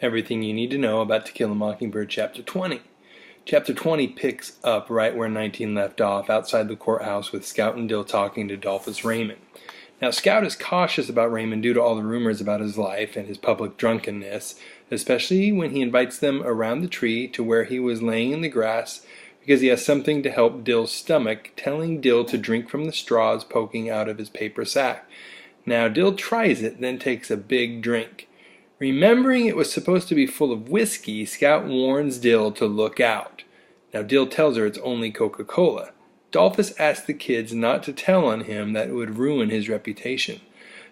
Everything you need to know about To Kill a Mockingbird, Chapter 20. Chapter 20 picks up right where 19 left off, outside the courthouse with Scout and Dill talking to Dolphus Raymond. Now, Scout is cautious about Raymond due to all the rumors about his life and his public drunkenness, especially when he invites them around the tree to where he was laying in the grass because he has something to help Dill's stomach, telling Dill to drink from the straws poking out of his paper sack. Now, Dill tries it, then takes a big drink. Remembering it was supposed to be full of whiskey, Scout warns Dill to look out. Now Dill tells her it's only Coca-Cola. Dolphus asks the kids not to tell on him, that it would ruin his reputation.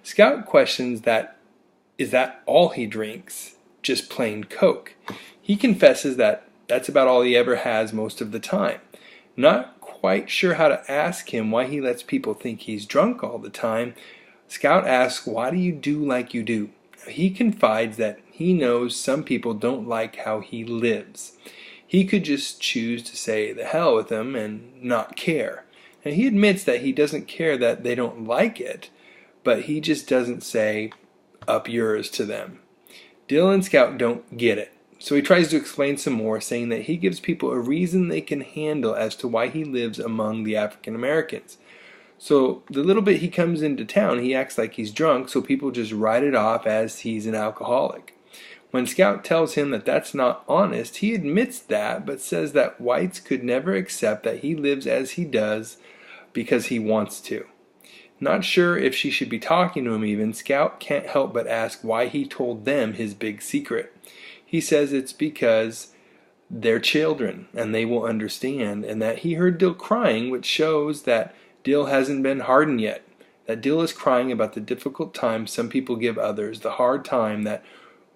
Scout questions that, is that all he drinks? Just plain Coke. He confesses that that's about all he ever has most of the time. Not quite sure how to ask him why he lets people think he's drunk all the time, Scout asks, why do you do like you do? He confides that he knows some people don't like how he lives. He could just choose to say the hell with them and not care. And he admits that he doesn't care that they don't like it, but he just doesn't say up yours to them. Dill and Scout don't get it, so he tries to explain some more, saying that he gives people a reason they can handle as to why he lives among the African Americans. So the little bit he comes into town, he acts like he's drunk, so people just write it off as he's an alcoholic. When Scout tells him that that's not honest, he admits that, but says that whites could never accept that he lives as he does because he wants to. Not sure if she should be talking to him even, Scout can't help but ask why he told them his big secret. He says it's because they're children and they will understand, and that he heard Dill crying, which shows that Dill hasn't been hardened yet, that Dill is crying about the difficult time some people give others, the hard time that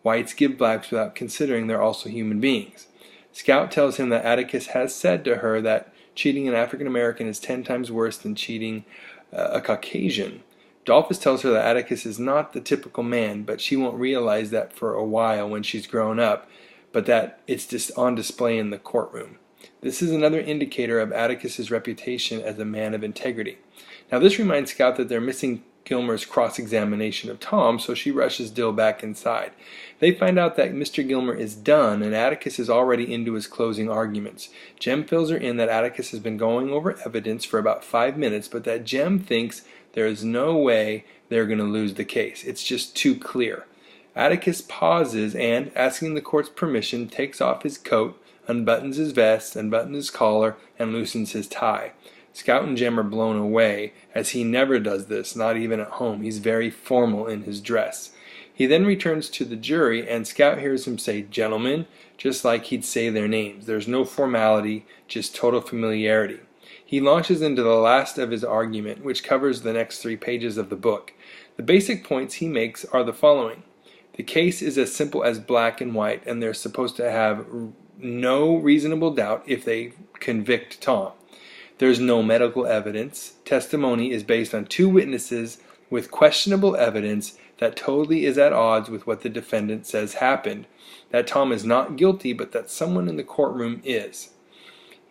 whites give blacks without considering they're also human beings. Scout tells him that Atticus has said to her that cheating an African American is 10 times worse than cheating a Caucasian. Dolphus tells her that Atticus is not the typical man, but she won't realize that for a while when she's grown up, but that it's just on display in the courtroom. This is another indicator of Atticus's reputation as a man of integrity. Now this reminds Scout that they're missing Gilmer's cross-examination of Tom, so she rushes Dill back inside. They find out that Mr. Gilmer is done, and Atticus is already into his closing arguments. Jem fills her in that Atticus has been going over evidence for about 5 minutes, but that Jem thinks there is no way they're going to lose the case. It's just too clear. Atticus pauses and, asking the court's permission, takes off his coat, unbuttons his vest, unbuttons his collar, and loosens his tie. Scout and Jem are blown away, as he never does this, not even at home. He's very formal in his dress. He then returns to the jury, and Scout hears him say, "Gentlemen," just like he'd say their names. There's no formality, just total familiarity. He launches into the last of his argument, which covers the next 3 pages of the book. The basic points he makes are the following. The case is as simple as black and white, and they're supposed to have no reasonable doubt if they convict Tom. There's no medical evidence. Testimony is based on 2 witnesses with questionable evidence that totally is at odds with what the defendant says happened, that Tom is not guilty, but that someone in the courtroom is.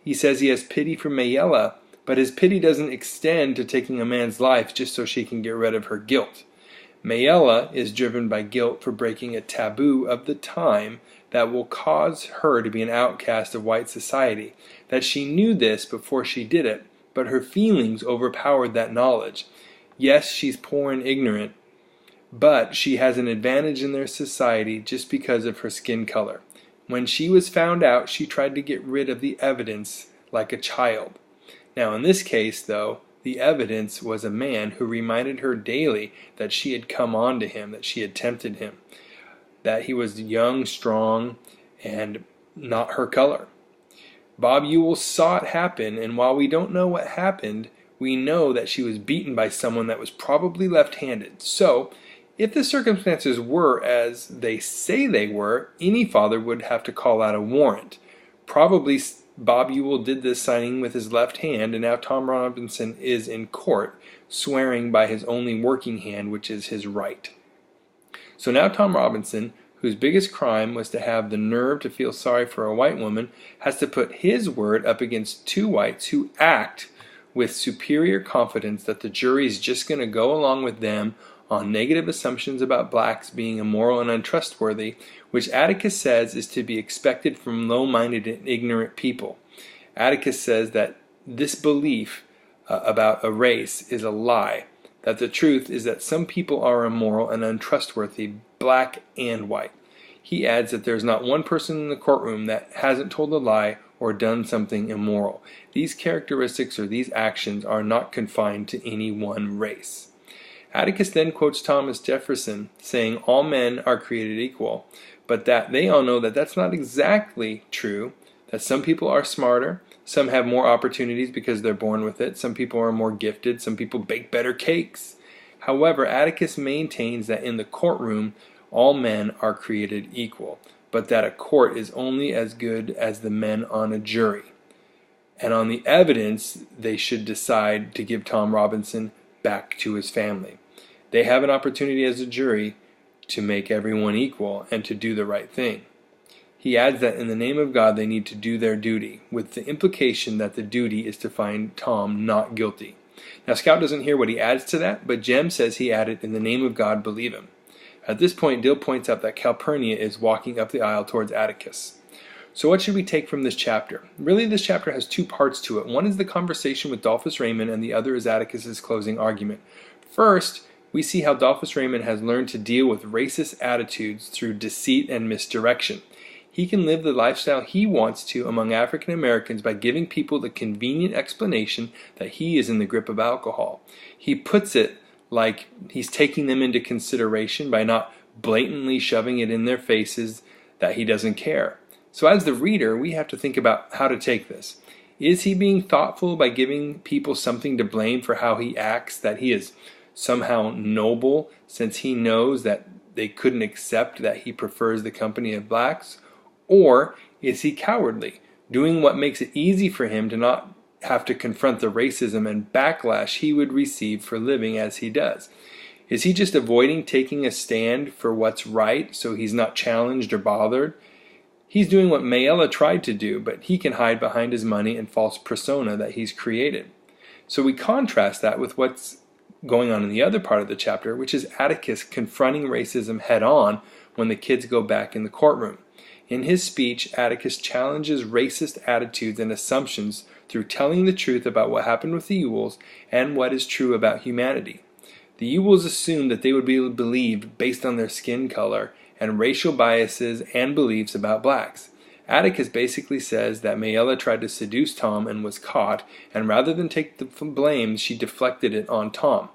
He says he has pity for Mayella, but his pity doesn't extend to taking a man's life just so she can get rid of her guilt. Mayella is driven by guilt for breaking a taboo of the time that will cause her to be an outcast of white society, that she knew this before she did it, but her feelings overpowered that knowledge. Yes, she's poor and ignorant, but she has an advantage in their society just because of her skin color. When she was found out, she tried to get rid of the evidence like a child. Now in this case, though, the evidence was a man who reminded her daily that she had come on to him, that she had tempted him, that he was young, strong, and not her color. Bob Ewell saw it happen, and while we don't know what happened, we know that she was beaten by someone that was probably left-handed. So, if the circumstances were as they say they were, any father would have to call out a warrant. Probably Bob Ewell did this signing with his left hand, and now Tom Robinson is in court, swearing by his only working hand, which is his right. So now Tom Robinson, whose biggest crime was to have the nerve to feel sorry for a white woman, has to put his word up against 2 whites who act with superior confidence that the jury is just going to go along with them on negative assumptions about blacks being immoral and untrustworthy, which Atticus says is to be expected from low-minded and ignorant people. Atticus says that this belief about a race is a lie, that the truth is that some people are immoral and untrustworthy, black and white. He adds that there's not one person in the courtroom that hasn't told a lie or done something immoral. These characteristics or these actions are not confined to any one race. Atticus then quotes Thomas Jefferson saying all men are created equal, but that they all know that that's not exactly true, that some people are smarter, some have more opportunities because they're born with it, some people are more gifted, some people bake better cakes. However, Atticus maintains that in the courtroom all men are created equal, but that a court is only as good as the men on a jury. And on the evidence, they should decide to give Tom Robinson back to his family. They have an opportunity as a jury to make everyone equal and to do the right thing. He adds that in the name of God they need to do their duty, with the implication that the duty is to find Tom not guilty. Now Scout doesn't hear what he adds to that, but Jem says he added, in the name of God, believe him. At this point, Dill points out that Calpurnia is walking up the aisle towards Atticus. So what should we take from this chapter? Really, this chapter has two parts to it. One is the conversation with Dolphus Raymond, and the other is Atticus's closing argument. First, we see how Dolphus Raymond has learned to deal with racist attitudes through deceit and misdirection. He can live the lifestyle he wants to among African Americans by giving people the convenient explanation that he is in the grip of alcohol. He puts it like he's taking them into consideration by not blatantly shoving it in their faces that he doesn't care. So as the reader, we have to think about how to take this. Is he being thoughtful by giving people something to blame for how he acts, that he is somehow noble since he knows that they couldn't accept that he prefers the company of blacks? Or is he cowardly, doing what makes it easy for him to not have to confront the racism and backlash he would receive for living as he does? Is he just avoiding taking a stand for what's right so he's not challenged or bothered? He's doing what Mayella tried to do, but he can hide behind his money and false persona that he's created. So we contrast that with what's going on in the other part of the chapter, which is Atticus confronting racism head on when the kids go back in the courtroom. In his speech, Atticus challenges racist attitudes and assumptions through telling the truth about what happened with the Ewells and what is true about humanity. The Ewells assumed that they would be believed based on their skin color and racial biases and beliefs about blacks. Atticus basically says that Mayella tried to seduce Tom and was caught, and rather than take the blame, she deflected it on Tom.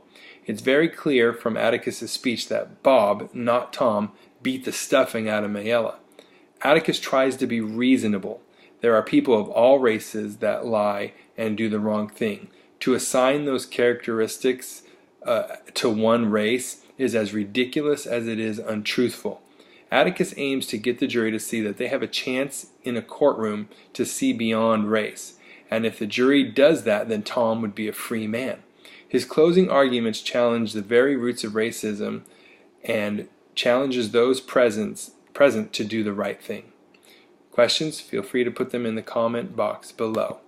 It's very clear from Atticus's speech that Bob, not Tom, beat the stuffing out of Mayella. Atticus tries to be reasonable. There are people of all races that lie and do the wrong thing. To assign those characteristics to one race is as ridiculous as it is untruthful. Atticus aims to get the jury to see that they have a chance in a courtroom to see beyond race. And if the jury does that, then Tom would be a free man. His closing arguments challenge the very roots of racism and challenges those present to do the right thing. Questions? Feel free to put them in the comment box below.